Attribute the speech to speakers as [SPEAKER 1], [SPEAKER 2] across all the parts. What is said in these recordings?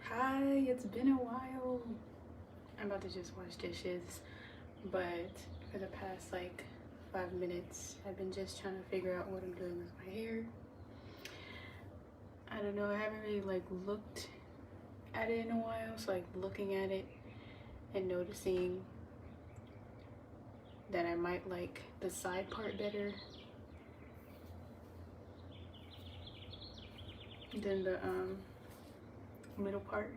[SPEAKER 1] Hi, it's been a while. I'm about to just wash dishes, but for the past like 5 minutes, I've been just trying to figure out what I'm doing with my hair. I don't know, I haven't really like looked at it in a while, so like looking at it and noticing that I might like the side part better than the middle part.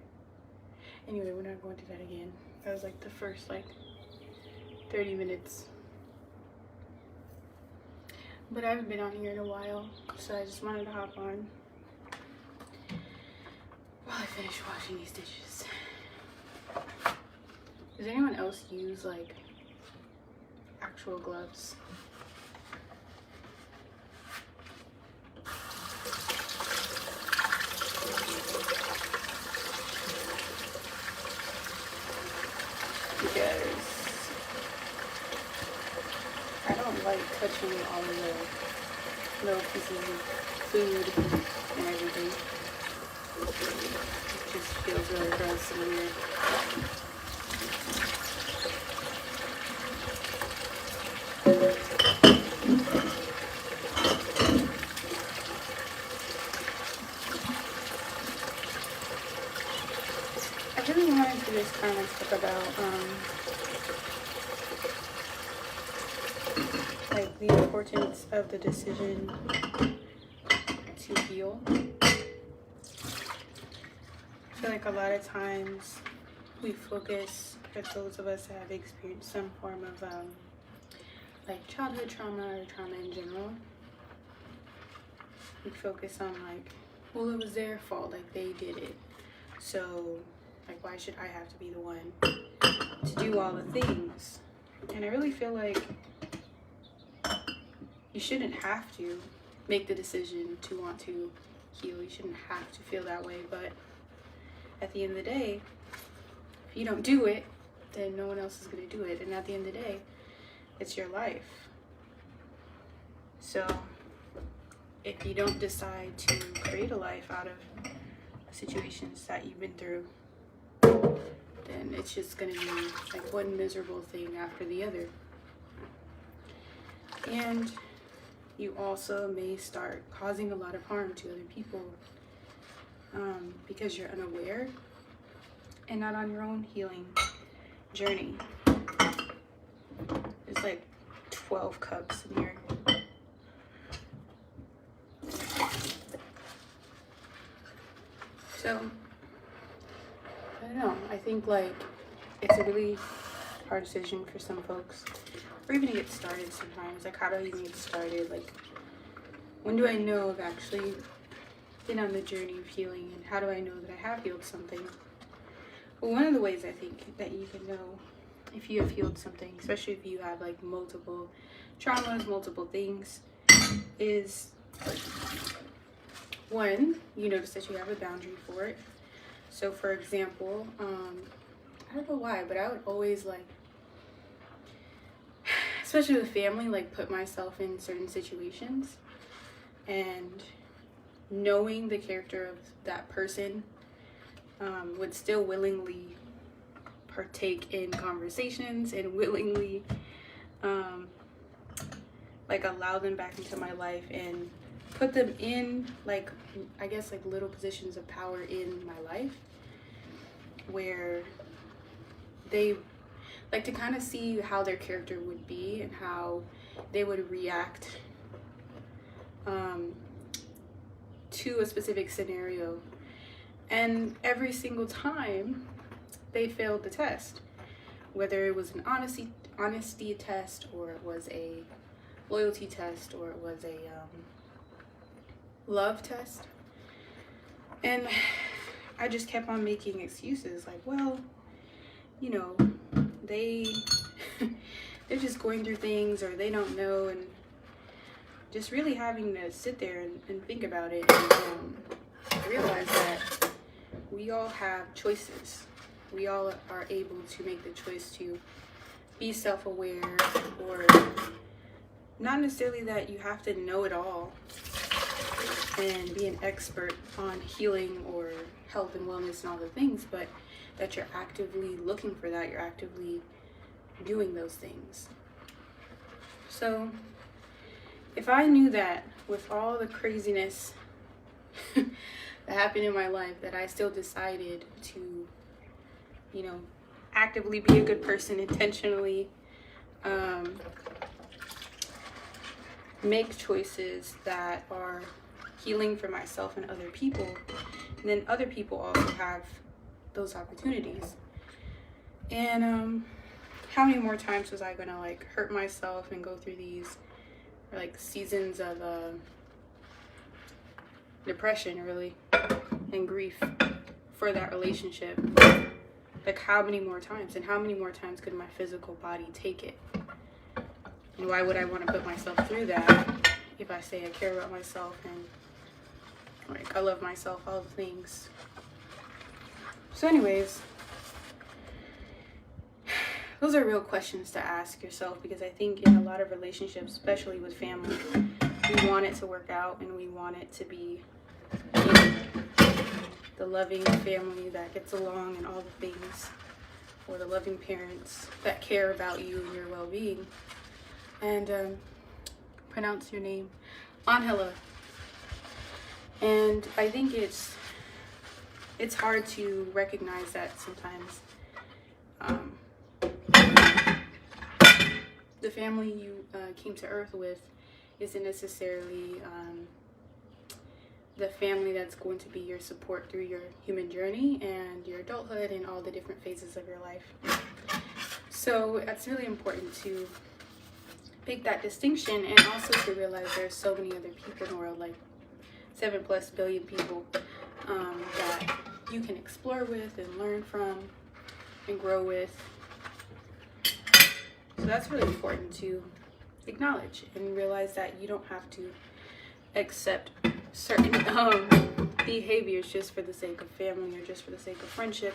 [SPEAKER 1] Anyway, we're not going to that again. That was like the first like 30 minutes. But I haven't been on here in a while, so I just wanted to hop on while I finish washing these dishes. Does anyone else use like actual gloves? Because I don't like touching all of the little pieces of food and everything. It just feels really gross and weird. I really wanted to just kind of talk about like the importance of the decision to heal. I feel like a lot of times we focus, for those of us that have experienced some form of like childhood trauma or trauma in general, we focus on like, well, it was their fault, like they did it, so like why should I have to be the one to do all the things? And I really feel like you shouldn't have to make the decision to want to heal. You shouldn't have to feel that way, but at the end of the day, if you don't do it, then no one else is going to do it. And at the end of the day, it's your life. So if you don't decide to create a life out of situations that you've been through, then it's just going to be like one miserable thing after the other. And you also may start causing a lot of harm to other people because you're unaware and not on your own healing journey. There's like 12 cups in here. So, I don't know. I think like it's a really hard decision for some folks, or even to get started sometimes. Like, how do I even get started? Like, when do I know I've actually been on the journey of healing, and how do I know that I have healed something? Well, one of the ways I think that you can know if you have healed something, especially if you have like multiple traumas, multiple things, is one, you notice that you have a boundary for it. So for example, I don't know why, but I would always like, especially with family, like put myself in certain situations, and knowing the character of that person would still willingly partake in conversations and willingly like allow them back into my life and put them in like, I guess like little positions of power in my life where they like to kind of see how their character would be and how they would react to a specific scenario. And every single time they failed the test, whether it was an honesty test, or it was a loyalty test, or it was a love test. And I just kept on making excuses like, well, you know, they're just going through things, or they don't know, and just really having to sit there and think about it and realize that we all have choices. We all are able to make the choice to be self-aware, or not necessarily that you have to know it all and be an expert on healing or health and wellness and all the things, but that you're actively looking for that, you're actively doing those things. So if I knew that with all the craziness that happened in my life, that I still decided to, you know, actively be a good person, intentionally make choices that are healing for myself and other people, and then other people also have those opportunities. And how many more times was I gonna like hurt myself and go through these like seasons of depression, really, and grief for that relationship? Like, how many more times? And how many more times could my physical body take it? And why would I want to put myself through that if I say I care about myself and like I love myself, all the things? So anyways, those are real questions to ask yourself, because I think in a lot of relationships, especially with family, we want it to work out and we want it to be, you know, the loving family that gets along and all the things, or the loving parents that care about you and your well-being. And pronounce your name, Angela. And I think it's hard to recognize that sometimes. The family you came to earth with isn't necessarily the family that's going to be your support through your human journey and your adulthood and all the different phases of your life. So it's really important to make that distinction, and also to realize there's so many other people in the world, like 7+ billion people, that you can explore with and learn from and grow with. So that's really important to acknowledge and realize that you don't have to accept certain behaviors just for the sake of family or just for the sake of friendship.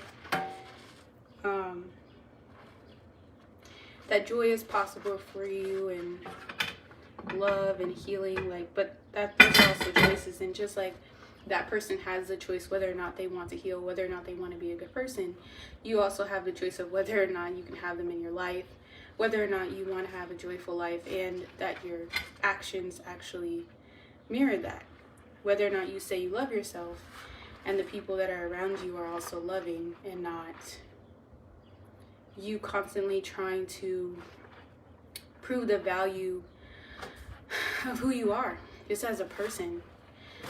[SPEAKER 1] That joy is possible for you, and love and healing, like, but that those are also choices. And just like that person has the choice whether or not they want to heal, whether or not they want to be a good person, you also have the choice of whether or not you can have them in your life, whether or not you want to have a joyful life, and that your actions actually mirror that. Whether or not you say you love yourself and the people that are around you are also loving, and not you constantly trying to prove the value of who you are just as a person.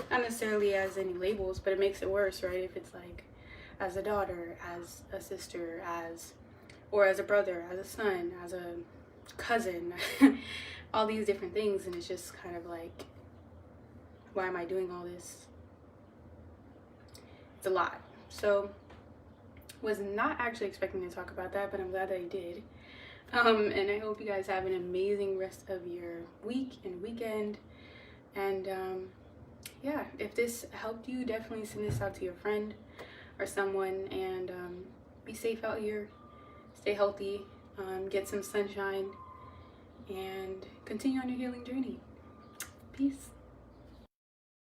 [SPEAKER 1] Not necessarily as any labels, but it makes it worse, right? If it's like as a daughter, as a sister, or as a brother, as a son, as a cousin, all these different things. And it's just kind of like, why am I doing all this? It's a lot. So was not actually expecting to talk about that, but I'm glad that I did. And I hope you guys have an amazing rest of your week and weekend. And yeah, if this helped you, definitely send this out to your friend or someone. And be safe out here, stay healthy, get some sunshine, and continue on your healing journey. Peace.